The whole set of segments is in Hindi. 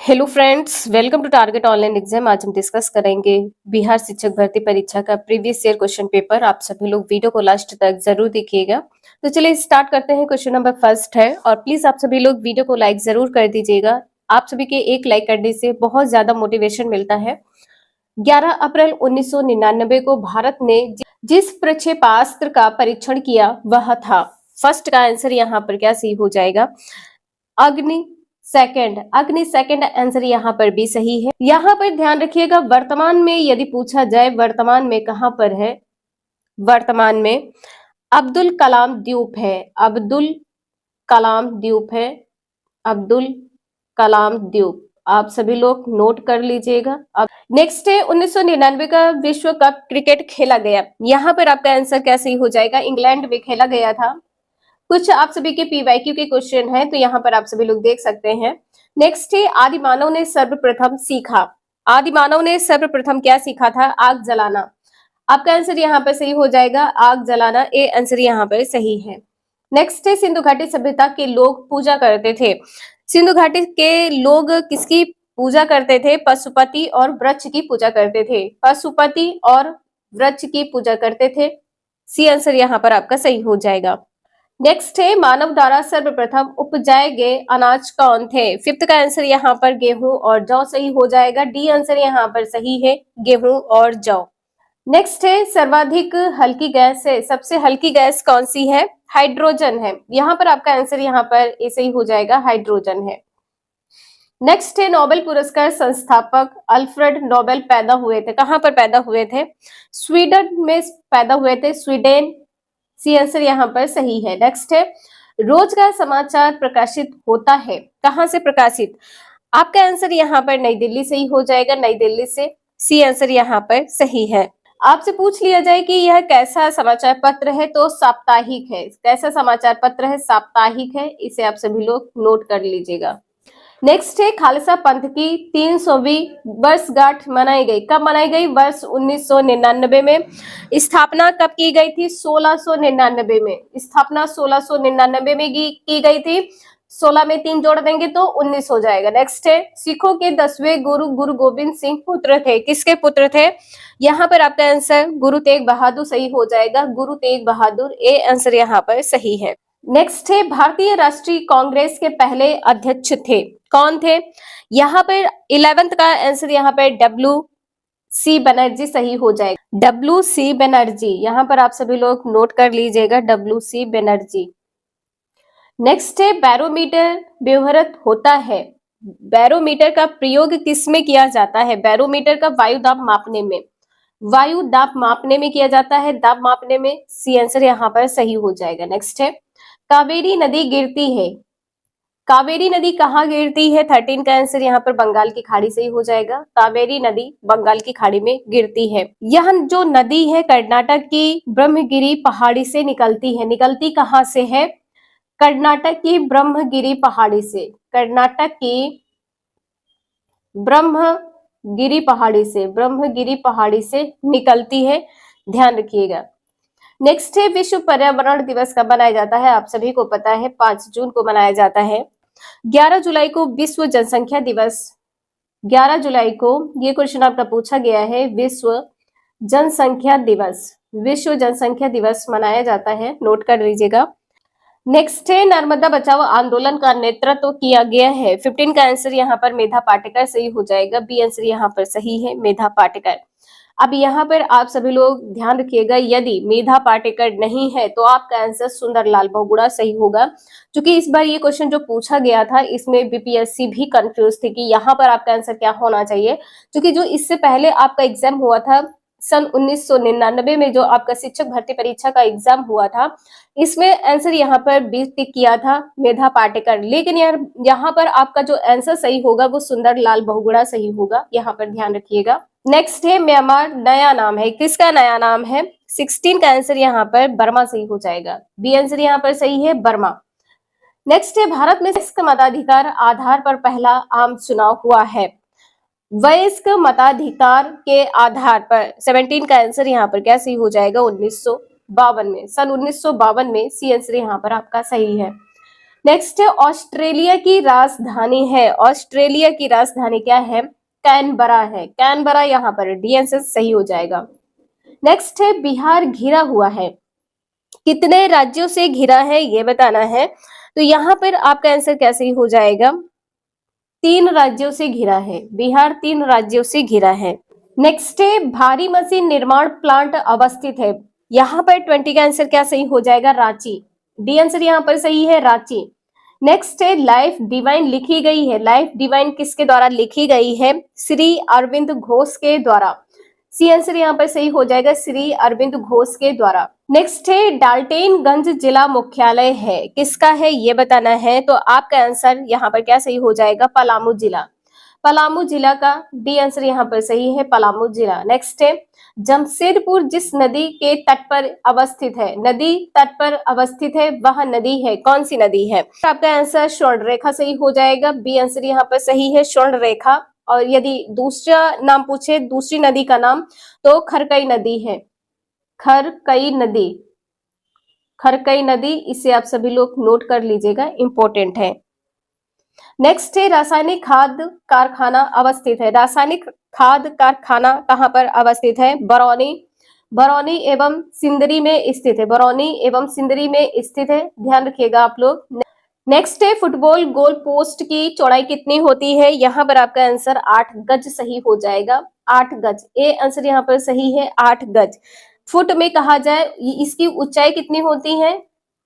Hello friends, welcome to target online exam. आज हम डिस्कस करेंगे बिहार शिक्षक भर्ती परीक्षा का प्रीवियस ईयर क्वेश्चन पेपर। आप सभी लोग वीडियो को लास्ट तक जरूर देखिएगा। तो चलिए स्टार्ट करते हैं। क्वेश्चन नंबर फर्स्ट है और प्लीज आप सभी लोग वीडियो को लाइक जरूर कर दीजिएगा। आप सभी के एक लाइक करने से बहुत ज्यादा मोटिवेशन मिलता है। 11 अप्रैल 1999 को भारत ने जिस प्रक्षेपास्त्र का परीक्षण किया वह था। फर्स्ट का आंसर यहाँ पर क्या सही हो जाएगा? अग्नि सेकंड आंसर यहाँ पर भी सही है। यहाँ पर ध्यान रखिएगा, वर्तमान में यदि पूछा जाए वर्तमान में कहां पर है, वर्तमान में अब्दुल कलाम द्वीप है। अब्दुल कलाम द्वीप है। अब्दुल कलाम द्वीप आप सभी लोग नोट कर लीजिएगा। अब नेक्स्ट है 1999 का विश्व कप क्रिकेट खेला गया। यहाँ पर आपका आंसर क्या सही हो जाएगा? इंग्लैंड में खेला गया था। कुछ आप सभी के पीवाईक्यू के क्वेश्चन हैं तो यहाँ पर आप सभी लोग देख सकते हैं। नेक्स्ट है आदि मानव ने सर्वप्रथम सीखा। आदि मानव ने सर्वप्रथम क्या सीखा था? आग जलाना। आपका आंसर यहाँ पर सही हो जाएगा, आग जलाना। ए आंसर यहाँ पर सही है। नेक्स्ट है सिंधु घाटी सभ्यता के लोग पूजा करते थे। सिंधु घाटी के लोग किसकी पूजा करते थे? पशुपति और वृक्ष की पूजा करते थे। पशुपति और वृक्ष की पूजा करते थे। सी आंसर यहाँ पर आपका सही हो जाएगा। नेक्स्ट है मानव द्वारा सर्वप्रथम उपजाए गए अनाज कौन थे? फिफ्थ का आंसर यहाँ पर गेहूं और जौ सही हो जाएगा। डी आंसर यहाँ पर सही है, गेहूं और जौ। नेक्स्ट है सर्वाधिक हल्की गैस है। सबसे हल्की गैस कौन सी है? हाइड्रोजन है। यहाँ पर आपका आंसर यहाँ पर ए सही हो जाएगा, हाइड्रोजन है। नेक्स्ट है नोबेल पुरस्कार संस्थापक अल्फ्रेड नोबेल पैदा हुए थे। कहां पर पैदा हुए थे? स्वीडन में पैदा हुए थे, स्वीडन। सी आंसर यहाँ पर सही है। नेक्स्ट है रोज का समाचार प्रकाशित होता है। कहां से प्रकाशित? आपका आंसर यहाँ पर नई दिल्ली सही हो जाएगा, नई दिल्ली से। सी आंसर यहाँ पर सही है। आपसे पूछ लिया जाए कि यह कैसा समाचार पत्र है तो साप्ताहिक है। कैसा समाचार पत्र है? साप्ताहिक है। इसे आप सभी लोग नोट कर लीजिएगा। नेक्स्ट है खालसा पंथ की 300वीं वर्षगांठ मनाई गई। कब मनाई गई? वर्ष 1999 में। स्थापना कब की गई थी? 1699 में। स्थापना 1699 में की गई थी। 16 में 3 जोड़ देंगे तो 19 हो जाएगा। नेक्स्ट है सिखों के 10वें गुरु गुरु गोविंद सिंह पुत्र थे। किसके पुत्र थे? यहाँ पर आपका आंसर गुरु तेग बहादुर सही हो जाएगा, गुरु तेग बहादुर। ए आंसर यहाँ पर सही है। नेक्स्ट है भारतीय राष्ट्रीय कांग्रेस के पहले अध्यक्ष थे। कौन थे? यहाँ पर 11th का आंसर यहाँ पर WC बनर्जी सही हो जाएगा, WC बनर्जी। यहाँ पर आप सभी लोग नोट कर लीजिएगा, WC बनर्जी। नेक्स्ट है बैरोमीटर व्यवहारत होता है। बैरोमीटर का प्रयोग किसमें किया जाता है? बैरोमीटर का वायु दाब मापने में, वायु दाब मापने में किया जाता है, दाब मापने में। सी आंसर यहाँ पर सही हो जाएगा। नेक्स्ट है कावेरी नदी गिरती है। कावेरी नदी कहाँ गिरती है? 13 का आंसर यहाँ पर बंगाल की खाड़ी से ही हो जाएगा। कावेरी नदी बंगाल की खाड़ी में गिरती है। यह जो नदी है कर्नाटक की ब्रह्मगिरी पहाड़ी से निकलती है। निकलती कहाँ से है? कर्नाटक की ब्रह्मगिरी पहाड़ी से। कर्नाटक की ब्रह्मगिरी पहाड़ी से, ब्रह्मगिरी पहाड़ी से निकलती है, ध्यान रखिएगा। नेक्स्ट है विश्व पर्यावरण दिवस कब मनाया जाता है? आप सभी को पता है 5 जून को मनाया जाता है। 11 जुलाई को विश्व जनसंख्या दिवस, 11 जुलाई को ये क्वेश्चन आपका पूछा गया है। विश्व जनसंख्या दिवस, विश्व जनसंख्या दिवस मनाया जाता है, नोट कर लीजिएगा। नेक्स्ट है नर्मदा बचाओ आंदोलन का नेतृत्व किया गया है। 15 का आंसर यहाँ पर मेधा पाटेकर सही हो जाएगा। बी आंसर यहाँ पर सही है, मेधा पाटेकर। अब यहाँ पर आप सभी लोग ध्यान रखिएगा, यदि मेधा पाटेकर नहीं है तो आपका आंसर सुंदरलाल बहुगुणा सही होगा। क्योंकि इस बार ये क्वेश्चन जो पूछा गया था इसमें बीपीएससी भी कंफ्यूज थी कि यहाँ पर आपका आंसर क्या होना चाहिए। क्योंकि जो इससे पहले आपका एग्जाम हुआ था सन 1999 में, जो आपका शिक्षक भर्ती परीक्षा का एग्जाम हुआ था, इसमें आंसर यहाँ पर बी टिक किया था मेधा पाटेकर। लेकिन यार यहाँ पर आपका जो आंसर सही होगा वो सुंदरलाल बहुगुणा सही होगा, यहाँ पर ध्यान रखिएगा। नेक्स्ट है म्यांमार नया नाम है। किसका नया नाम है? 16 का आंसर यहाँ पर बर्मा सही हो जाएगा। बी आंसर यहाँ पर सही है, बर्मा। नेक्स्ट है भारत में वयस्क मताधिकार आधार पर पहला आम चुनाव हुआ है। वयस्क मताधिकार के आधार पर 17 का आंसर यहाँ पर क्या सही हो जाएगा? 1952 में, सन 1952 में। सी आंसर यहाँ पर आपका सही है। नेक्स्ट है ऑस्ट्रेलिया की राजधानी है, ऑस्ट्रेलिया की राजधानी क्या है? कैनबरा है, कैनबरा यहाँ पर डी आंसर सही हो जाएगा। नेक्स्ट है बिहार घिरा हुआ है, कितने राज्यों से घिरा है ये बताना है। तो यहाँ पर आपका आंसर कैसे हो जाएगा? 3 राज्यों से घिरा है, बिहार 3 राज्यों से घिरा है। नेक्स्ट है भारी मशीन निर्माण प्लांट अवस्थित है, यहाँ पर 20 का आंसर क्या सही हो जाएगा? रांची, डी आंसर यहाँ पर सही है, रांची। नेक्स्ट है लाइफ डिवाइन लिखी गई है, लाइफ डिवाइन किसके द्वारा लिखी गई है? श्री अरविंद घोष के द्वारा, सी आंसर यहाँ पर सही हो जाएगा, श्री अरविंद घोष के द्वारा। नेक्स्ट है डाल्टेनगंज जिला मुख्यालय है, किसका है ये बताना है। तो आपका आंसर यहाँ पर क्या सही हो जाएगा? पलामू जिला, पलामू जिला का डी आंसर यहाँ पर सही है, पलामू जिला। नेक्स्ट है जमशेदपुर जिस नदी के तट पर अवस्थित है, नदी तट पर अवस्थित है, वह नदी है, कौन सी नदी है? आपका आंसर स्वर्ण रेखा सही हो जाएगा, बी आंसर यहाँ पर सही है, स्वर्ण रेखा। और यदि दूसरा नाम पूछे दूसरी नदी का नाम, तो खरकई नदी है, खरकई नदी, खरकई नदी, इसे आप सभी लोग नोट कर लीजिएगा, इंपॉर्टेंट है। नेक्स्ट है रासायनिक खाद कारखाना अवस्थित है, रासायनिक खाद कारखाना कहां पर अवस्थित है? बरौनी, बरौनी एवं सिंदरी में स्थित है, बरौनी एवं सिंदरी में स्थित है, ध्यान रखिएगा आप लोग। नेक्स्ट है फुटबॉल गोल पोस्ट की चौड़ाई कितनी होती है? यहाँ पर आपका आंसर 8 गज सही हो जाएगा, 8 गज, ए आंसर यहाँ पर सही है, 8 गज। फुट में कहा जाए इसकी ऊंचाई कितनी होती है?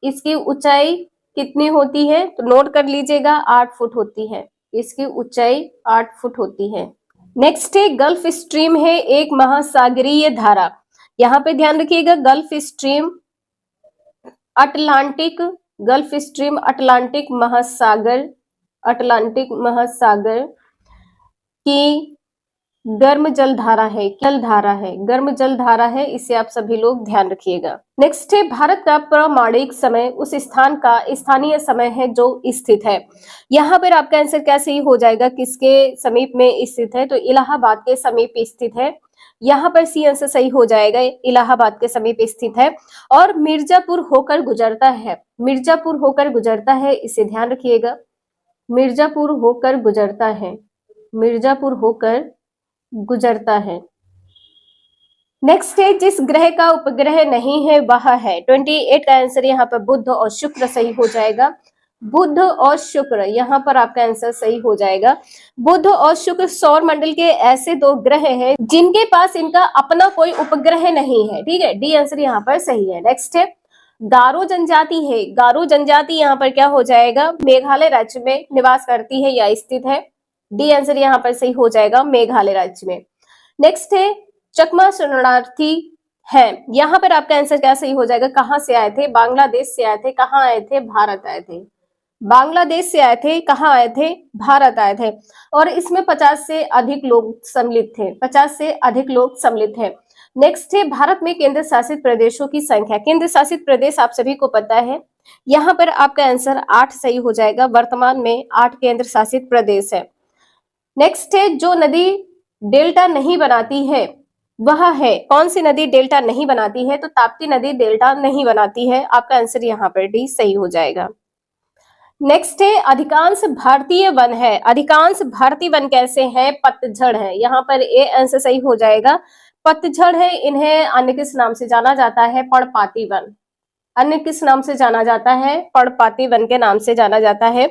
इसकी ऊंचाई कितनी होती है? तो नोट कर लीजिएगा, 8 फुट होती है, इसकी ऊंचाई 8 फुट होती है। नेक्स्ट है गल्फ स्ट्रीम है एक महासागरीय धारा, यहाँ पे ध्यान रखिएगा, gulf stream Atlantic, gulf stream Atlantic महासागर, अटलांटिक महासागर की गर्म जल धारा है, जल धारा है, गर्म जल धारा है, इसे आप सभी लोग ध्यान रखिएगा। नेक्स्ट है भारत का प्रामाणिक समय उस स्थान का स्थानीय समय है जो स्थित है, यहाँ पर आपका आंसर क्या सही हो जाएगा? किसके समीप में स्थित है? तो इलाहाबाद के समीप स्थित है, यहाँ पर सी आंसर सही हो जाएगा, इलाहाबाद के समीप स्थित है। और मिर्जापुर होकर गुजरता है, मिर्जापुर होकर गुजरता है, इसे ध्यान रखिएगा, मिर्जापुर होकर गुजरता है, मिर्जापुर होकर गुजरता है। नेक्स्ट है जिस ग्रह का उपग्रह नहीं है वह है, 28 का आंसर यहाँ पर बुध और शुक्र सही हो जाएगा, बुध और शुक्र, यहाँ पर आपका आंसर सही हो जाएगा। बुध और शुक्र सौर मंडल के ऐसे 2 ग्रह हैं जिनके पास इनका अपना कोई उपग्रह नहीं है, ठीक है, डी आंसर यहाँ पर सही है। नेक्स्ट है गारो जनजाति है, गारो जनजाति यहाँ पर क्या हो जाएगा? मेघालय राज्य में निवास करती है या स्थित है, डी आंसर यहाँ पर सही हो जाएगा, मेघालय राज्य में। नेक्स्ट है चकमा शरणार्थी है, यहाँ पर आपका आंसर क्या सही हो जाएगा? कहां से आए थे? बांग्लादेश से आए थे, कहां आए थे? भारत आए थे, बांग्लादेश से आए थे, कहां आए थे? भारत आए थे। और इसमें 50 से अधिक लोग सम्मिलित थे, 50 से अधिक लोग सम्मिलित हैं। नेक्स्ट है भारत में केंद्र शासित प्रदेशों की संख्या, केंद्र शासित प्रदेश आप सभी को पता है, यहाँ पर आपका आंसर 8 सही हो जाएगा, वर्तमान में 8 केंद्र शासित प्रदेश है। नेक्स्ट है जो नदी डेल्टा नहीं बनाती है वह है, कौन सी नदी डेल्टा नहीं बनाती है? तो ताप्ती नदी डेल्टा नहीं बनाती है, आपका आंसर यहाँ पर डी सही हो जाएगा। नेक्स्ट है अधिकांश भारतीय वन है, अधिकांश भारतीय वन कैसे हैं? पतझड़ है, यहाँ पर ए आंसर सही हो जाएगा, पतझड़ है, इन्हें अन्य किस नाम से जाना जाता है? पर्णपाती वन, अन्य किस नाम से जाना जाता है? पर्णपाती वन के नाम से जाना जाता है।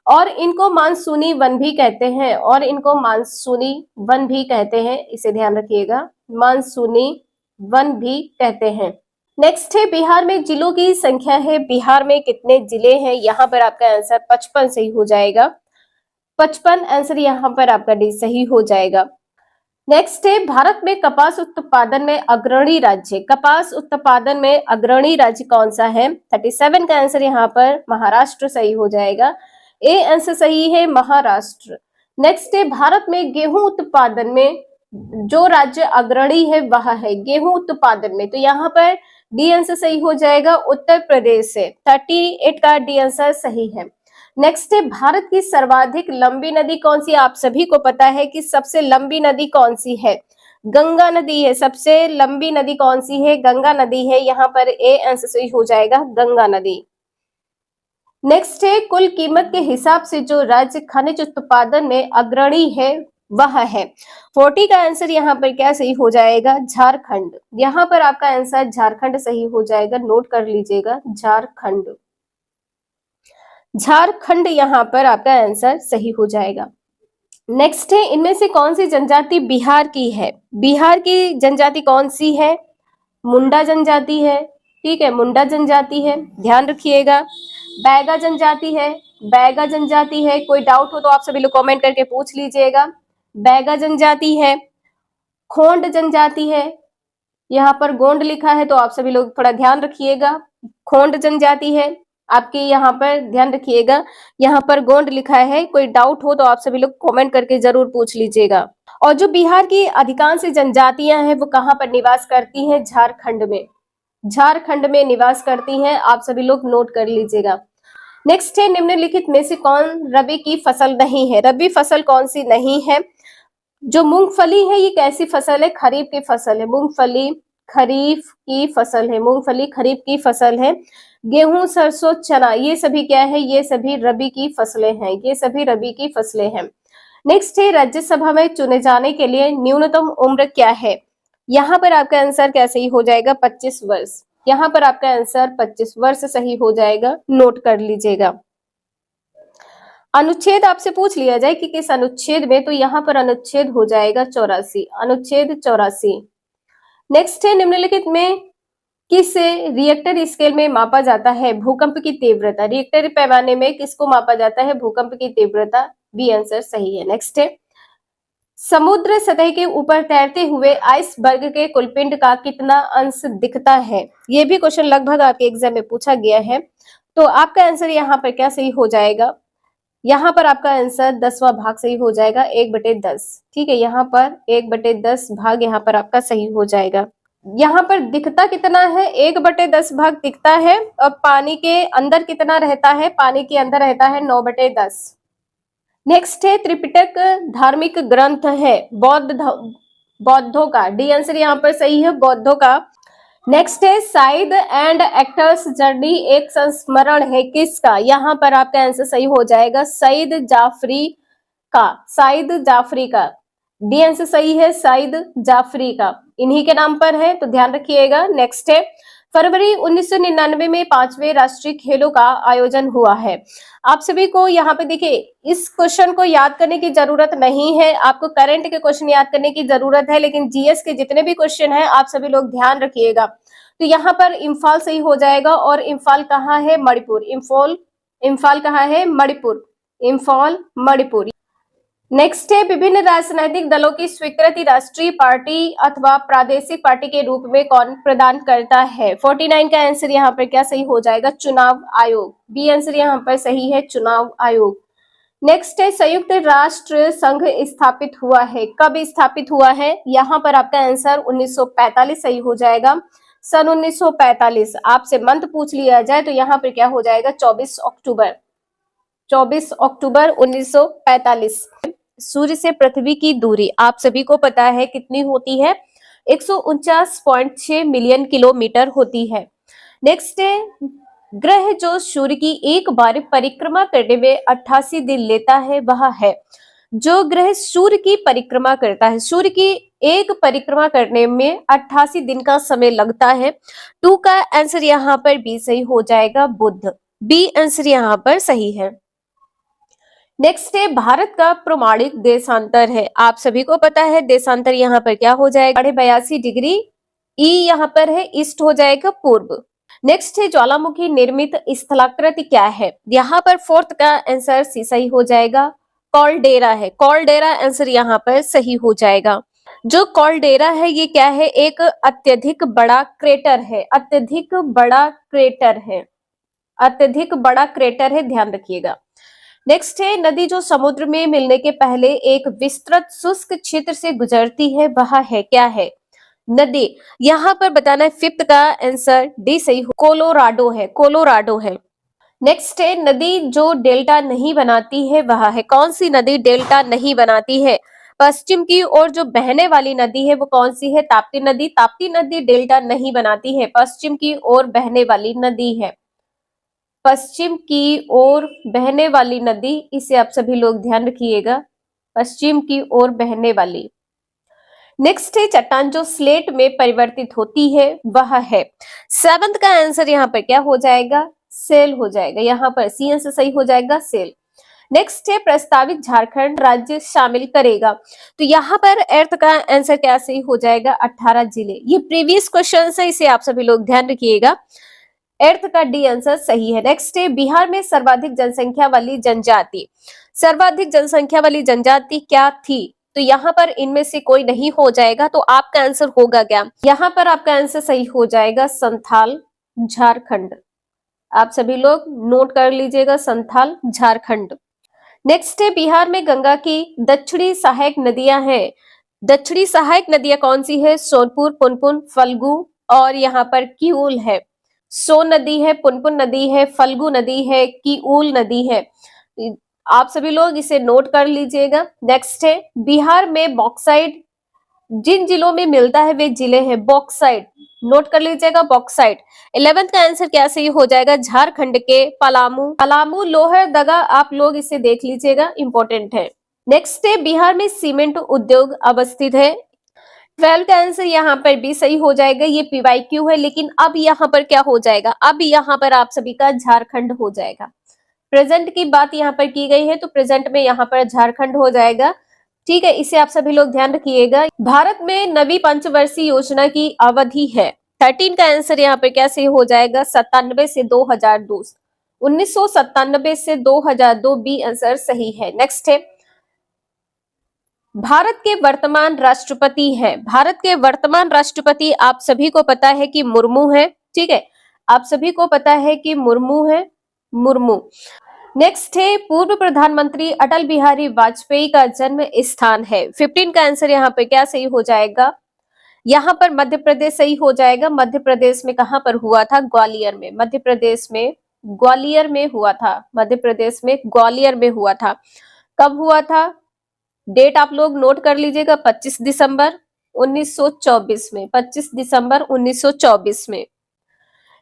और इनको मानसूनी वन भी कहते हैं, और इनको मानसूनी वन भी कहते हैं, इसे ध्यान रखिएगा, मानसूनी वन भी कहते हैं। नेक्स्ट है बिहार में जिलों की संख्या है, बिहार में कितने जिले हैं? यहाँ पर आपका आंसर 55 सही हो जाएगा, 55 आंसर यहाँ पर आपका डी सही हो जाएगा। नेक्स्ट है भारत में कपास उत्पादन में अग्रणी राज्य, कपास उत्पादन में अग्रणी राज्य कौन सा है? 37 का आंसर यहाँ पर महाराष्ट्र सही हो जाएगा, ए आंसर सही है, महाराष्ट्र। नेक्स्ट है भारत में गेहूं उत्पादन में जो राज्य अग्रणी है वह है, गेहूं उत्पादन में, तो यहाँ पर डी आंसर सही हो जाएगा, उत्तर प्रदेश है, 38 का डी आंसर सही है। नेक्स्ट है भारत की सर्वाधिक लंबी नदी कौन सी? आप सभी को पता है कि सबसे लंबी नदी कौन सी है? गंगा नदी है, सबसे लंबी नदी कौन सी है? गंगा नदी है, यहाँ पर ए आंसर सही हो जाएगा, गंगा नदी। नेक्स्ट है कुल कीमत के हिसाब से जो राज्य खनिज उत्पादन में अग्रणी है वह है। 40 का आंसर यहाँ पर क्या सही हो जाएगा, झारखंड। यहाँ पर आपका आंसर झारखंड सही हो जाएगा, नोट कर लीजिएगा झारखंड। झारखंड यहाँ पर आपका आंसर सही हो जाएगा। नेक्स्ट है इनमें से कौन सी जनजाति बिहार की है। बिहार की जनजाति कौन सी है, मुंडा जनजाति है, ठीक है, मुंडा जनजाति है, ध्यान रखिएगा। बैगा जनजाति है, बैगा जनजाति है, कोई डाउट हो तो आप सभी लोग कमेंट करके पूछ लीजिएगा। बैगा जनजाति है, खोंड जनजाति है, यहाँ पर गोंड लिखा है तो आप सभी लोग थोड़ा ध्यान रखिएगा, खोंड जनजाति है आपके, यहाँ पर ध्यान रखिएगा, यहाँ पर गोंड लिखा है। कोई डाउट हो तो आप सभी लोग कमेंट करके जरूर पूछ लीजिएगा। और जो बिहार की अधिकांश जनजातियां हैं वो कहाँ पर निवास करती हैं, झारखंड में। झारखंड में निवास करती हैं, आप सभी लोग नोट कर लीजिएगा। नेक्स्ट है निम्नलिखित में से कौन रबी की फसल नहीं है। रबी फसल कौन सी नहीं है, जो मूंगफली है ये कैसी फसल है, खरीफ की फसल है। मूंगफली खरीफ की फसल है, मूंगफली खरीफ की फसल है। गेहूं, सरसों, चना ये सभी क्या है, ये सभी रबी की फसलें हैं, ये सभी रबी की फसलें हैं। नेक्स्ट है राज्यसभा में चुने जाने के लिए न्यूनतम उम्र क्या है। यहाँ पर आपका आंसर क्या सही हो जाएगा, 25 वर्ष। यहाँ पर आपका आंसर 25 वर्ष सही हो जाएगा, नोट कर लीजिएगा। अनुच्छेद आपसे पूछ लिया जाए कि किस अनुच्छेद में, तो यहाँ पर अनुच्छेद हो जाएगा 84, अनुच्छेद 84। नेक्स्ट है निम्नलिखित में किस रिएक्टर स्केल में मापा जाता है भूकंप की तीव्रता। रिएक्टर पैमाने में किसको मापा जाता है, भूकंप की तीव्रता। बी आंसर सही है। नेक्स्ट है समुद्र सतह के ऊपर तैरते हुए आइसबर्ग के कुलपिंड का कितना अंश दिखता है। ये भी क्वेश्चन लगभग आपके एग्जाम में पूछा गया है, तो आपका आंसर यहाँ पर क्या सही हो जाएगा, यहाँ पर आपका आंसर 10वां भाग सही हो जाएगा, 1/10। ठीक है, यहाँ पर 1/10 भाग यहाँ पर आपका सही हो जाएगा। यहाँ पर दिखता कितना है, 1/10 भाग दिखता है। और पानी के अंदर कितना रहता है, पानी के अंदर रहता है 9/10। नेक्स्ट है त्रिपिटक धार्मिक ग्रंथ है बौद्धों का। डी आंसर यहाँ पर सही है, बौद्धों का। नेक्स्ट है साइद एंड एक्टर्स जर्नी एक संस्मरण है किसका। यहाँ पर आपका आंसर सही हो जाएगा सईद जाफरी का, सईद जाफरी का। डी आंसर सही है, सईद जाफरी का, इन्हीं के नाम पर है, तो ध्यान रखिएगा। नेक्स्ट है फरवरी 1999 में 5वें राष्ट्रीय खेलों का आयोजन हुआ है। आप सभी को यहाँ पे देखिए इस क्वेश्चन को याद करने की जरूरत नहीं है, आपको करंट के क्वेश्चन याद करने की जरूरत है, लेकिन जीएस के जितने भी क्वेश्चन हैं आप सभी लोग ध्यान रखिएगा। तो यहाँ पर इम्फाल सही हो जाएगा, और इम्फाल कहाँ है, मणिपुर। इम्फाल कहाँ है, मणिपुर, इम्फाल मणिपुर। नेक्स्ट है विभिन्न राजनीतिक दलों की स्वीकृति राष्ट्रीय पार्टी अथवा प्रादेशिक पार्टी के रूप में कौन प्रदान करता है। 49 का आंसर यहाँ पर क्या सही हो जाएगा, चुनाव आयोग। बी आंसर यहाँ पर सही है, चुनाव आयोग। नेक्स्ट है संयुक्त राष्ट्र संघ स्थापित हुआ है, कब स्थापित हुआ है। यहाँ पर आपका आंसर 1945 सही हो जाएगा, सन 1945। आपसे मंथ पूछ लिया जाए तो यहाँ पर क्या हो जाएगा, 24 अक्टूबर, 24 अक्टूबर 1945। सूर्य से पृथ्वी की दूरी आप सभी को पता है कितनी होती है, 149.6 मिलियन किलोमीटर होती है। नेक्स्ट है ग्रह जो सूर्य की एक बार परिक्रमा करने में 88 दिन लेता है वह है। जो ग्रह सूर्य की परिक्रमा करता है, सूर्य की एक परिक्रमा करने में 88 दिन का समय लगता है। 2 का आंसर यहाँ पर बी सही हो जाएगा, बुध। बी आंसर यहाँ पर सही है। नेक्स्ट है भारत का प्रमाणिक देशांतर है, आप सभी को पता है देशांतर यहाँ पर क्या हो जाएगा, 82 डिग्री। ई यहाँ पर है, ईस्ट हो जाएगा, पूर्व। नेक्स्ट है ज्वालामुखी निर्मित स्थलाकृति क्या है। यहाँ पर 4th का आंसर सी सही हो जाएगा, कॉल्डेरा है। कॉल्डेरा आंसर यहाँ पर सही हो जाएगा। जो कॉल्डेरा है ये क्या है, एक अत्यधिक बड़ा क्रेटर है, अत्यधिक बड़ा क्रेटर है, अत्यधिक बड़ा क्रेटर है, ध्यान रखिएगा। नेक्स्ट है नदी जो समुद्र में मिलने के पहले एक विस्तृत शुष्क क्षेत्र से गुजरती है वह है, क्या है नदी। यहाँ पर बताना है 5th का आंसर डी सही हो, कोलोराडो है, कोलोराडो है। नेक्स्ट है नदी जो डेल्टा नहीं बनाती है वह है, कौन सी नदी डेल्टा नहीं बनाती है। पश्चिम की ओर जो बहने वाली नदी है वो कौन सी है, ताप्ती नदी। ताप्ती नदी डेल्टा नहीं बनाती है, पश्चिम की ओर बहने वाली नदी है। पश्चिम की ओर बहने वाली नदी, इसे आप सभी लोग ध्यान रखिएगा, पश्चिम की ओर बहने वाली। नेक्स्ट है चट्टान जो स्लेट में परिवर्तित होती है वह है। सेवंथ का आंसर यहाँ पर क्या हो जाएगा, सेल हो जाएगा। यहाँ पर सी आंसर सही हो जाएगा, सेल। नेक्स्ट है प्रस्तावित झारखंड राज्य शामिल करेगा, तो यहाँ पर अर्थ का आंसर क्या सही हो जाएगा, 18 जिले। ये प्रीवियस क्वेश्चन है, इसे आप सभी लोग ध्यान रखिएगा। अर्थ का डी आंसर सही है। नेक्स्ट है बिहार में सर्वाधिक जनसंख्या वाली जनजाति, सर्वाधिक जनसंख्या वाली जनजाति क्या थी, तो यहाँ पर इनमें से कोई नहीं हो जाएगा, तो आपका आंसर होगा क्या, यहाँ पर आपका आंसर सही हो जाएगा संथाल झारखंड। आप सभी लोग नोट कर लीजिएगा, संथाल झारखंड। नेक्स्ट है बिहार में गंगा की दक्षिणी सहायक नदियां हैं, दक्षिणी सहायक नदियां कौन सी है, सोनपुर, पुनपुन, फल्गु और यहाँ पर किऊल है। सोन नदी है, पुनपुन नदी है, फल्गु नदी है, किऊल नदी है। आप सभी लोग इसे नोट कर लीजिएगा। नेक्स्ट है बिहार में बॉक्साइट जिन जिलों में मिलता है वे जिले हैं, बॉक्साइट नोट कर लीजिएगा, बॉक्साइट। 11th का आंसर क्या सही हो जाएगा, झारखंड के पलामू, पलामू लोहरदगा, आप लोग इसे देख लीजिएगा, इंपॉर्टेंट है। नेक्स्ट है बिहार में सीमेंट उद्योग अवस्थित है। 12 का आंसर यहाँ पर भी सही हो जाएगा, ये पीवाईक्यू है, लेकिन अब यहाँ पर क्या हो जाएगा, अब यहाँ पर आप सभी का झारखंड हो जाएगा। प्रेजेंट की बात यहाँ पर की गई है, तो प्रेजेंट में यहाँ पर झारखंड हो जाएगा। ठीक है, इसे आप सभी लोग ध्यान रखिएगा। भारत में नवी पंचवर्षीय योजना की अवधि है। 13 का आंसर यहाँ पे कैसे हो जाएगा, 97 से 2002, 1997 से 2002 बी आंसर सही है। नेक्स्ट है भारत के वर्तमान राष्ट्रपति हैं, भारत के वर्तमान राष्ट्रपति आप सभी को पता है कि मुर्मू है। ठीक है, आप सभी को पता है कि मुर्मू है, मुर्मू। नेक्स्ट है पूर्व प्रधानमंत्री अटल बिहारी वाजपेयी का जन्म स्थान है। 15 का आंसर यहाँ पे क्या सही हो जाएगा, यहाँ पर मध्य प्रदेश सही हो जाएगा। मध्य प्रदेश में कहां पर हुआ था, ग्वालियर में, मध्य प्रदेश में ग्वालियर में हुआ था, मध्य प्रदेश में ग्वालियर में हुआ था। कब हुआ था, डेट आप लोग नोट कर लीजिएगा, 25 दिसंबर 1924 में, 25 दिसंबर 1924 में।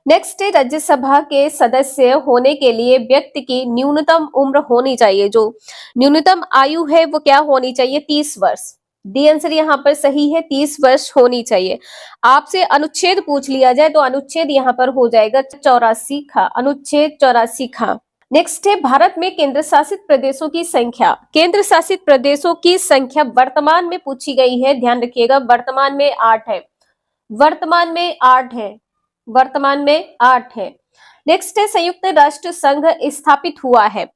नेक्स्ट है राज्यसभा के सदस्य होने के लिए व्यक्ति की न्यूनतम उम्र होनी चाहिए, जो न्यूनतम आयु है वो क्या होनी चाहिए, 30 वर्ष। डी आंसर यहाँ पर सही है, 30 वर्ष होनी चाहिए। आपसे अनुच्छेद पूछ लिया जाए तो अनुच्छेद यहाँ पर हो जाएगा 84 खा, अनुच्छेद 84 खा। नेक्स्ट है भारत में केंद्र शासित प्रदेशों की संख्या, केंद्र शासित प्रदेशों की संख्या वर्तमान में पूछी गई है, ध्यान रखिएगा, वर्तमान में 8 है, वर्तमान में 8 है, वर्तमान में 8 है। नेक्स्ट है संयुक्त राष्ट्र संघ स्थापित हुआ है,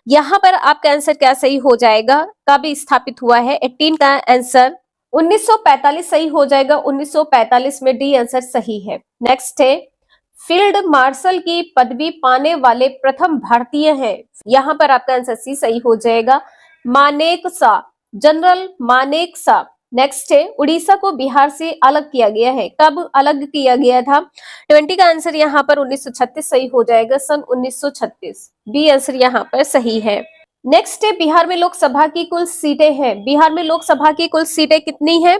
यहाँ पर आपका आंसर क्या सही हो जाएगा, कब स्थापित हुआ है, 18 का आंसर 1945 सही हो जाएगा, 1945 में डी आंसर सही है। नेक्स्ट है फील्ड मार्शल की पदवी पाने वाले प्रथम भारतीय हैं, यहाँ पर आपका आंसर सी सही हो जाएगा, मानेकशॉ, जनरल मानेकशॉ। नेक्स्ट है उड़ीसा को बिहार से अलग किया गया है, कब अलग किया गया था, 20 का आंसर यहाँ पर 1936 सही हो जाएगा, सन 1936 बी आंसर यहाँ पर सही है। नेक्स्ट है बिहार में लोकसभा की कुल सीटें हैं, बिहार में लोकसभा की कुल सीटें कितनी हैं,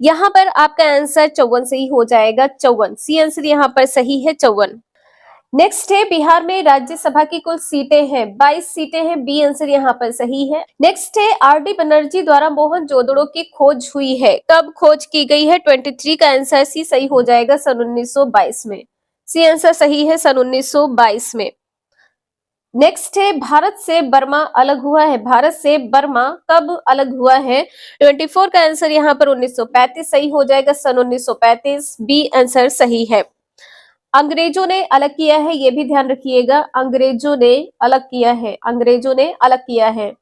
यहाँ पर आपका आंसर 54 सही हो जाएगा, 54 सी आंसर यहाँ पर सही है, 54। नेक्स्ट है बिहार में राज्यसभा की कुल सीटें हैं, 22 सीटें हैं, बी आंसर यहाँ पर सही है। नेक्स्ट है आर.डी. बनर्जी द्वारा मोहनजोदड़ो की खोज हुई है, कब खोज की गई है, 23 का आंसर सी सही हो जाएगा, सन 1922 में, सी आंसर सही है, सन 1922 में। नेक्स्ट है भारत से बर्मा अलग हुआ है, भारत से बर्मा कब अलग हुआ है, 24 का आंसर यहाँ पर 1935 सही हो जाएगा, सन 1935 बी आंसर सही है। अंग्रेजों ने अलग किया है, ये भी ध्यान रखिएगा, अंग्रेजों ने अलग किया है, अंग्रेजों ने अलग किया है।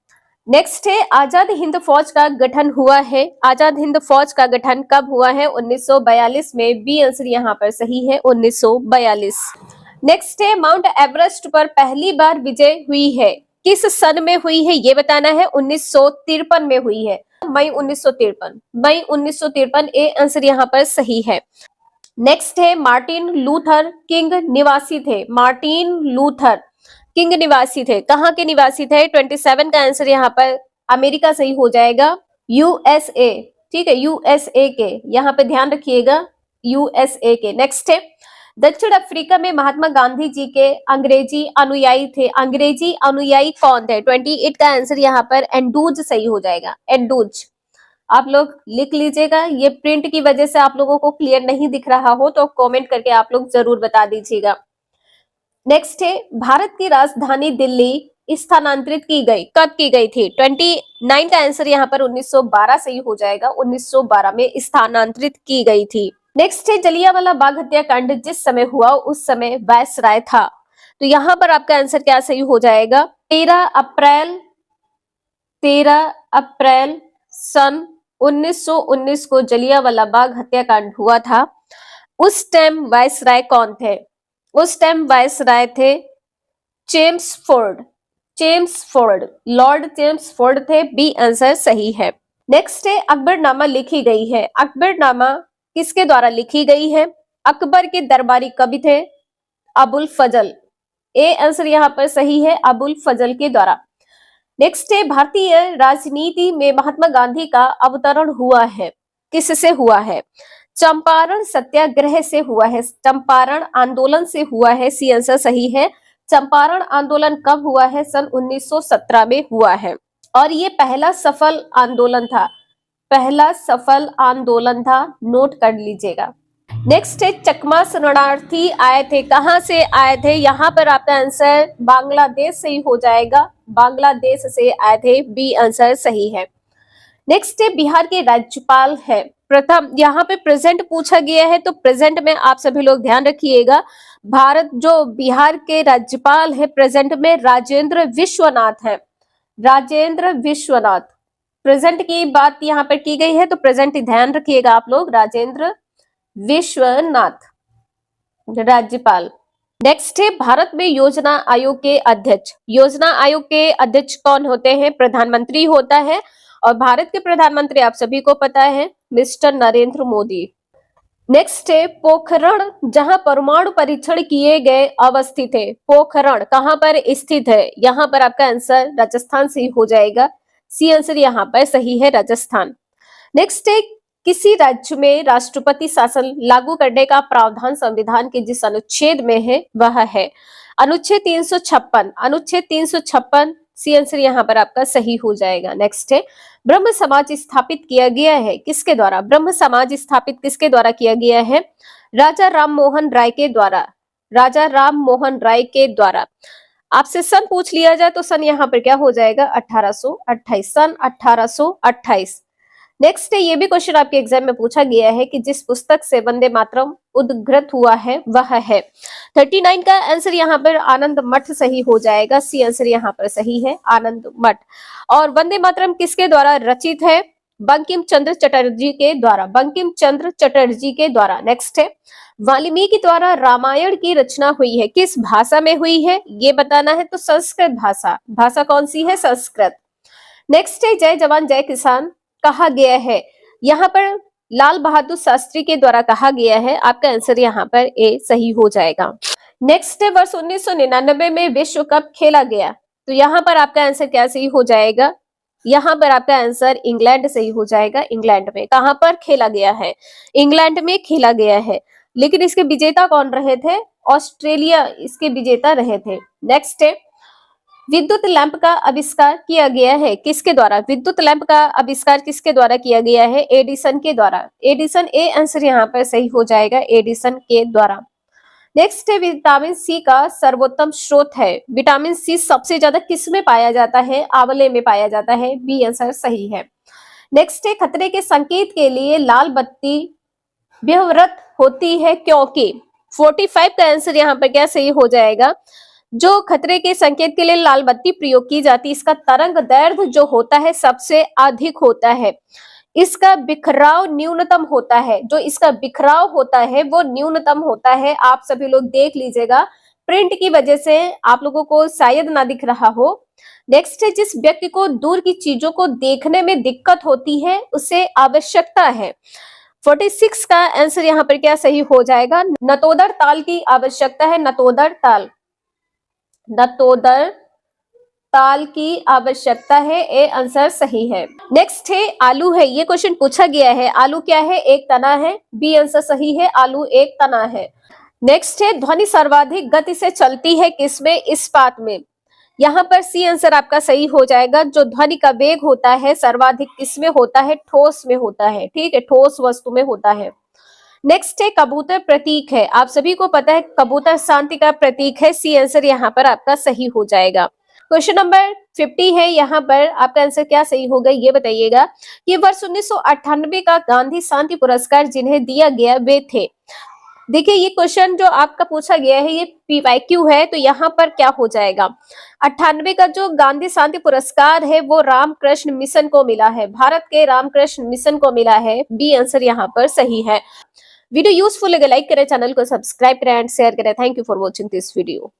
नेक्स्ट है आजाद हिंद फौज का गठन हुआ है, आजाद हिंद फौज का गठन कब हुआ है, 1942 में, बी आंसर यहाँ पर सही है, 1942। नेक्स्ट है माउंट एवरेस्ट पर पहली बार विजय हुई है, किस सन में हुई है ये बताना है, 1953 में हुई है, मई 1953, मई 1953 ए आंसर यहाँ पर सही है। नेक्स्ट है मार्टिन लूथर किंग निवासी थे, मार्टिन लूथर किंग निवासी थे, कहाँ के निवासी थे, 27 का आंसर यहाँ पर अमेरिका सही हो जाएगा, यूएसए। ठीक है, यूएसए के, यहाँ पे ध्यान रखिएगा, यूएसए के। नेक्स्ट है दक्षिण अफ्रीका में महात्मा गांधी जी के अंग्रेजी अनुयायी थे। अंग्रेजी अनुयायी कौन थे? 28 का आंसर यहाँ पर एंडूज सही हो जाएगा। एंडूज आप लोग लिख लीजिएगा। ये प्रिंट की वजह से आप लोगों को क्लियर नहीं दिख रहा हो तो कमेंट करके आप लोग जरूर बता दीजिएगा। नेक्स्ट है, भारत की राजधानी दिल्ली स्थानांतरित की गई, कब की गई थी? 29 का आंसर यहाँ पर 1912 सही हो जाएगा। 1912 में स्थानांतरित की गई थी। नेक्स्ट है, जलियांवाला बाग हत्याकांड जिस समय हुआ उस समय वायसराय था, तो यहाँ पर आपका आंसर क्या सही हो जाएगा? 13 अप्रैल सन 1919 को जलियांवाला बाग हत्याकांड हुआ था। उस टाइम वायसराय कौन थे? उस टाइम वायसराय थे चेम्सफोर्ड। चेम्सफोर्ड, लॉर्ड चेम्सफोर्ड थे। बी आंसर सही है। नेक्स्ट है, अकबरनामा लिखी गई है। अकबरनामा किसके द्वारा लिखी गई है? अकबर के दरबारी कवि थे अबुल फजल। ए आंसर यहाँ पर सही है, अबुल फजल के द्वारा। नेक्स्ट है, भारतीय राजनीति में महात्मा गांधी का अवतरण हुआ है, किससे हुआ है? चंपारण सत्याग्रह से हुआ है, चंपारण आंदोलन से हुआ है। सी आंसर सही है। चंपारण आंदोलन कब हुआ है? सन 1917 में हुआ है और ये पहला सफल आंदोलन था। पहला सफल आंदोलन था, नोट कर लीजिएगा। नेक्स्ट है, चकमा शरणार्थी आए थे, कहां से आए थे? यहाँ पर आपका आंसर बांग्लादेश से ही हो जाएगा। बांग्लादेश से आए थे। बी आंसर सही है। नेक्स्ट है, बिहार के राज्यपाल है प्रथम, यहाँ पे प्रेजेंट पूछा गया है तो प्रेजेंट में आप सभी लोग ध्यान रखिएगा। भारत जो बिहार के राज्यपाल है प्रेजेंट में राजेंद्र विश्वनाथ है। राजेंद्र विश्वनाथ, प्रेजेंट की बात यहाँ पर की गई है तो प्रेजेंट ध्यान रखिएगा आप लोग। राजेंद्र विश्वनाथ राज्यपाल। नेक्स्ट है, भारत में योजना आयोग के अध्यक्ष। योजना आयोग के अध्यक्ष कौन होते हैं? प्रधानमंत्री होता है और भारत के प्रधानमंत्री आप सभी को पता है मिस्टर नरेंद्र मोदी। नेक्स्ट है, पोखरण जहां परमाणु परीक्षण किए गए अवस्थित है। पोखरण कहां पर स्थित है? यहाँ पर आपका आंसर राजस्थान से हो जाएगा। सी आंसर यहाँ पर सही है, राजस्थान। नेक्स्ट है, किसी राज्य में राष्ट्रपति शासन लागू करने का प्रावधान संविधान के जिस अनुच्छेद में है वह है अनुच्छेद 356। अनुच्छेद 356 सी आंसर यहाँ पर आपका सही हो जाएगा। नेक्स्ट है, ब्रह्म समाज स्थापित किया गया है किसके द्वारा? ब्रह्म समाज स्थापित किसके द्वारा किया गया है? राजा राम मोहन राय के द्वारा। राजा राम मोहन राय के द्वारा। आपसे सन पूछ लिया जाए तो सन यहाँ पर क्या हो जाएगा? 1828। सन 1828। नेक्स्ट है, ये भी क्वेश्चन आपके एग्जाम में पूछा गया है कि जिस पुस्तक से वंदे मातरम उद्घृत हुआ है वह है। 39 का आंसर यहाँ पर आनंद मठ सही हो जाएगा। सी आंसर यहाँ पर सही है, आनंद मठ। और वंदे मातरम किसके द्वारा रचित है? बंकिम चंद्र चटर्जी के द्वारा। बंकिम चंद्र चटर्जी के द्वारा। नेक्स्ट है, वाल्मीकि द्वारा रामायण की रचना हुई है, किस भाषा में हुई है ये बताना है, तो संस्कृत भाषा। भाषा कौन सी है? संस्कृत। नेक्स्ट है, जय जवान जय किसान कहा गया है, यहाँ पर लाल बहादुर शास्त्री के द्वारा कहा गया है। आपका आंसर यहाँ पर ए सही हो जाएगा। नेक्स्ट है, वर्ष 1999 में विश्व कप खेला गया, तो यहाँ पर आपका आंसर क्या सही हो जाएगा? यहाँ पर आपका आंसर इंग्लैंड सही हो जाएगा। इंग्लैंड में कहां पर खेला गया है? इंग्लैंड में खेला गया है। लेकिन इसके विजेता कौन रहे थे? ऑस्ट्रेलिया इसके विजेता रहे थे। नेक्स्ट है, विद्युत लैंप का आविष्कार किया गया है किसके द्वारा? विद्युत लैंप का आविष्कार किसके द्वारा किया गया है? एडिसन के द्वारा। एडिसन, ए आंसर यहाँ पर सही हो जाएगा, एडिसन के द्वारा। नेक्स्ट है, विटामिन सी का सर्वोत्तम स्रोत है। विटामिन सी सबसे ज्यादा किस में पाया जाता है? आंवले में पाया जाता है। बी आंसर सही है। नेक्स्ट है, खतरे के संकेत के लिए लाल बत्ती व्यवहृत होती है क्योंकि? 45 का आंसर यहाँ पर क्या सही हो जाएगा? जो खतरे के संकेत के लिए लाल बत्ती प्रयोग की जाती है, इसका तरंग दैर्घ्य जो होता है सबसे अधिक होता है, इसका बिखराव न्यूनतम होता है। जो इसका बिखराव होता है वो न्यूनतम होता है। आप सभी लोग देख लीजिएगा, प्रिंट की वजह से आप लोगों को शायद ना दिख रहा हो। नेक्स्ट है, जिस व्यक्ति को दूर की चीजों को देखने में दिक्कत होती है उसे आवश्यकता है। 46 का आंसर यहाँ पर क्या सही हो जाएगा? नतोदर ताल की आवश्यकता है। नतोदर ताल, नतोदर ताल की आवश्यकता है। ए आंसर सही है। नेक्स्ट है, आलू है, ये क्वेश्चन पूछा गया है। आलू क्या है? एक तना है। बी आंसर सही है, आलू एक तना है। नेक्स्ट है ध्वनि सर्वाधिक गति से चलती है किसमें, इस्पात में। यहाँ पर सी आंसर आपका सही हो जाएगा। जो ध्वनि का वेग होता है सर्वाधिक किसमें होता है, ठोस में होता है। ठीक है, ठोस वस्तु में होता है। नेक्स्ट है कबूतर प्रतीक है। आप सभी को पता है कबूतर शांति का प्रतीक है। सी आंसर यहाँ पर आपका सही हो जाएगा। क्वेश्चन नंबर 50 है। यहाँ पर आपका आंसर क्या सही होगा ये बताइएगा। ये वर्ष 1998 का गांधी शांति पुरस्कार जिन्हें दिया गया वे थे। देखिए ये क्वेश्चन जो आपका पूछा गया है ये PYQ है, तो यहाँ पर क्या हो जाएगा। 98 का जो गांधी शांति पुरस्कार है वो रामकृष्ण मिशन को मिला है, भारत के रामकृष्ण मिशन को मिला है। बी आंसर यहाँ पर सही है। वीडियो यूजफुल लगे लाइक करें, चैनल को सब्सक्राइब करें एंड शेयर करें। Thank you for watching this video.